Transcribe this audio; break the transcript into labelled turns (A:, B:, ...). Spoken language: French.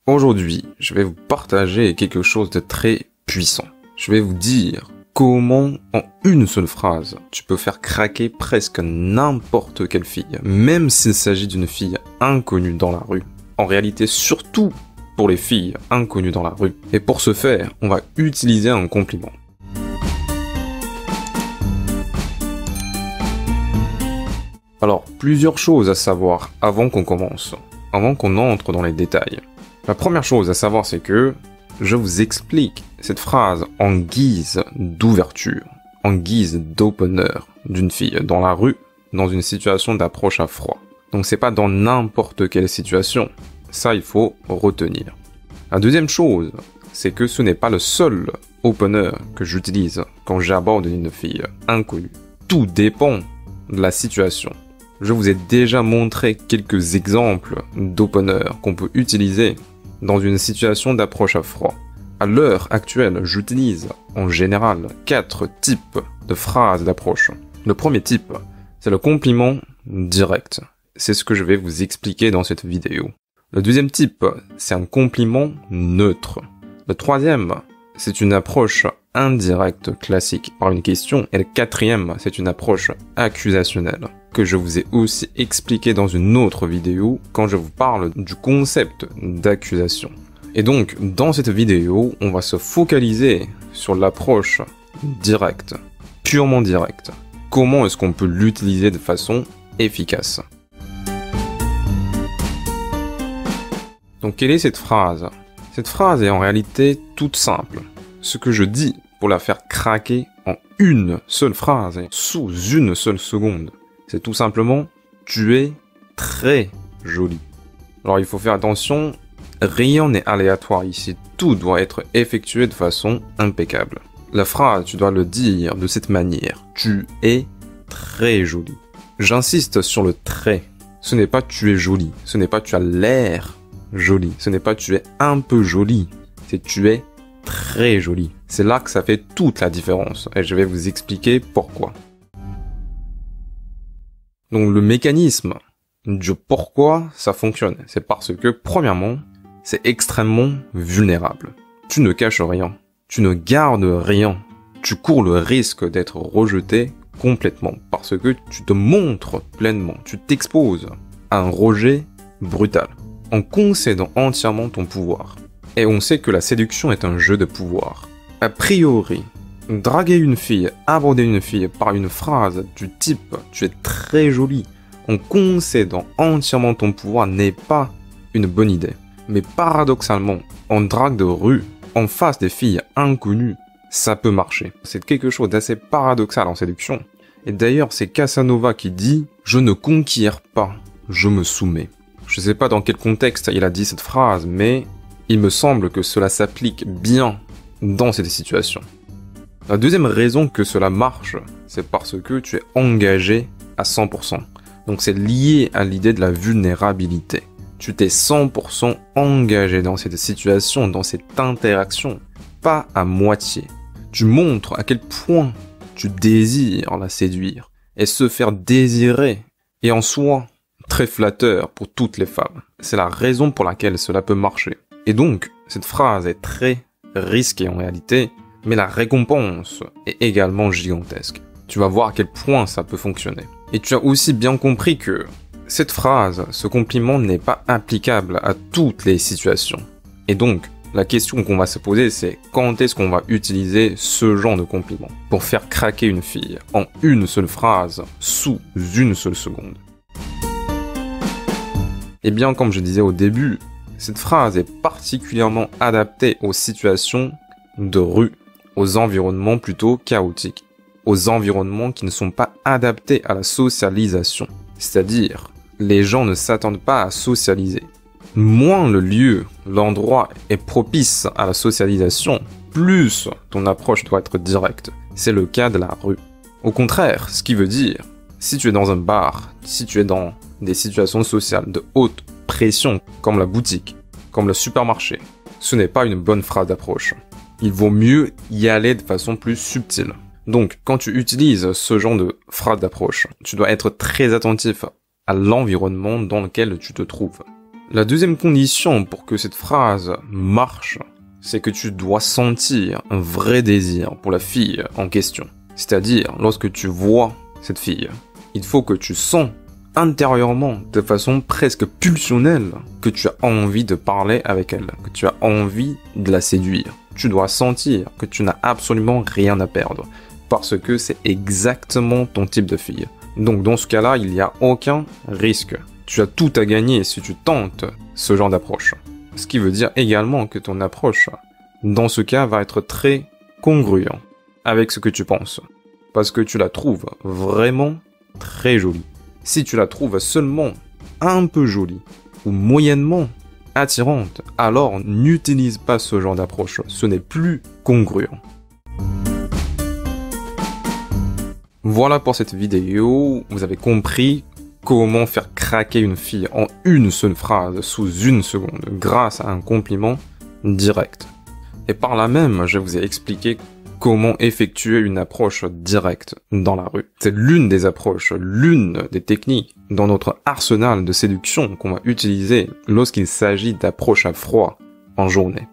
A: Aujourd'hui, je vais vous partager quelque chose de très puissant. Je vais vous dire comment, en une seule phrase, tu peux faire craquer presque n'importe quelle fille, même s'il s'agit d'une fille inconnue dans la rue. En réalité, surtout pour les filles inconnues dans la rue. Et pour ce faire, on va utiliser un compliment. Alors, plusieurs choses à savoir avant qu'on commence, avant qu'on entre dans les détails. La première chose à savoir, c'est que je vous explique cette phrase en guise d'ouverture, en guise d'opener d'une fille dans la rue, dans une situation d'approche à froid. Donc c'est pas dans n'importe quelle situation. Ça, il faut retenir. La deuxième chose, c'est que ce n'est pas le seul opener que j'utilise quand j'aborde une fille inconnue. Tout dépend de la situation. Je vous ai déjà montré quelques exemples d'opener qu'on peut utiliser dans une situation d'approche à froid. À l'heure actuelle, j'utilise en général 4 types de phrases d'approche. Le premier type, c'est le compliment direct. C'est ce que je vais vous expliquer dans cette vidéo. Le deuxième type, c'est un compliment neutre. Le troisième, c'est une approche indirecte classique par une question. Et le quatrième, c'est une approche accusationnelle, que je vous ai aussi expliqué dans une autre vidéo quand je vous parle du concept d'accusation. Et donc, dans cette vidéo, on va se focaliser sur l'approche directe, purement directe. Comment est-ce qu'on peut l'utiliser de façon efficace? Donc, quelle est cette phrase? Cette phrase est en réalité toute simple. Ce que je dis pour la faire craquer en une seule phrase, sous une seule seconde, c'est tout simplement « tu es très jolie ». Alors il faut faire attention, rien n'est aléatoire ici, tout doit être effectué de façon impeccable. La phrase, tu dois le dire de cette manière « tu es très jolie ». J'insiste sur le « très ». Ce n'est pas « tu es jolie », ce n'est pas « tu as l'air jolie », ce n'est pas « tu es un peu jolie », c'est « tu es très jolie ». C'est là que ça fait toute la différence et je vais vous expliquer pourquoi. Donc le mécanisme du pourquoi ça fonctionne, c'est parce que premièrement, c'est extrêmement vulnérable. Tu ne caches rien, tu ne gardes rien, tu cours le risque d'être rejeté complètement parce que tu te montres pleinement, tu t'exposes à un rejet brutal en concédant entièrement ton pouvoir. Et on sait que la séduction est un jeu de pouvoir. A priori, draguer une fille, aborder une fille par une phrase du type « tu es très jolie » en concédant entièrement ton pouvoir n'est pas une bonne idée. Mais paradoxalement, en drague de rue, en face des filles inconnues, ça peut marcher. C'est quelque chose d'assez paradoxal en séduction. Et d'ailleurs, c'est Casanova qui dit « je ne conquiers pas, je me soumets ». Je ne sais pas dans quel contexte il a dit cette phrase, mais il me semble que cela s'applique bien dans cette situation. La deuxième raison que cela marche, c'est parce que tu es engagé à 100%. Donc c'est lié à l'idée de la vulnérabilité. Tu t'es 100% engagé dans cette situation, dans cette interaction, pas à moitié. Tu montres à quel point tu désires la séduire et se faire désirer est en soi très flatteur pour toutes les femmes. C'est la raison pour laquelle cela peut marcher. Et donc, cette phrase est très risquée en réalité, mais la récompense est également gigantesque. Tu vas voir à quel point ça peut fonctionner. Et tu as aussi bien compris que cette phrase, ce compliment n'est pas applicable à toutes les situations. Et donc, la question qu'on va se poser, c'est quand est-ce qu'on va utiliser ce genre de compliment pour faire craquer une fille en une seule phrase, sous une seule seconde. Eh bien, comme je disais au début, cette phrase est particulièrement adaptée aux situations de rue, aux environnements plutôt chaotiques, aux environnements qui ne sont pas adaptés à la socialisation. C'est-à-dire, les gens ne s'attendent pas à socialiser. Moins le lieu, l'endroit est propice à la socialisation, plus ton approche doit être directe. C'est le cas de la rue. Au contraire, ce qui veut dire, si tu es dans un bar, si tu es dans des situations sociales de haute pression, comme la boutique, comme le supermarché, ce n'est pas une bonne phrase d'approche. Il vaut mieux y aller de façon plus subtile. Donc, quand tu utilises ce genre de phrase d'approche, tu dois être très attentif à l'environnement dans lequel tu te trouves. La deuxième condition pour que cette phrase marche, c'est que tu dois sentir un vrai désir pour la fille en question. C'est-à-dire, lorsque tu vois cette fille, il faut que tu sens intérieurement, de façon presque pulsionnelle, que tu as envie de parler avec elle, que tu as envie de la séduire. Tu dois sentir que tu n'as absolument rien à perdre, parce que c'est exactement ton type de fille. Donc dans ce cas-là, il n'y a aucun risque. Tu as tout à gagner si tu tentes ce genre d'approche. Ce qui veut dire également que ton approche, dans ce cas, va être très congruent avec ce que tu penses. Parce que tu la trouves vraiment très jolie. Si tu la trouves seulement un peu jolie, ou moyennement attirante, alors n'utilise pas ce genre d'approche. Ce n'est plus congruent. Voilà pour cette vidéo. Vous avez compris comment faire craquer une fille en une seule phrase sous une seconde grâce à un compliment direct. Et par là même, je vous ai expliqué comment effectuer une approche directe dans la rue. C'est l'une des approches, l'une des techniques dans notre arsenal de séduction qu'on va utiliser lorsqu'il s'agit d'approche à froid en journée.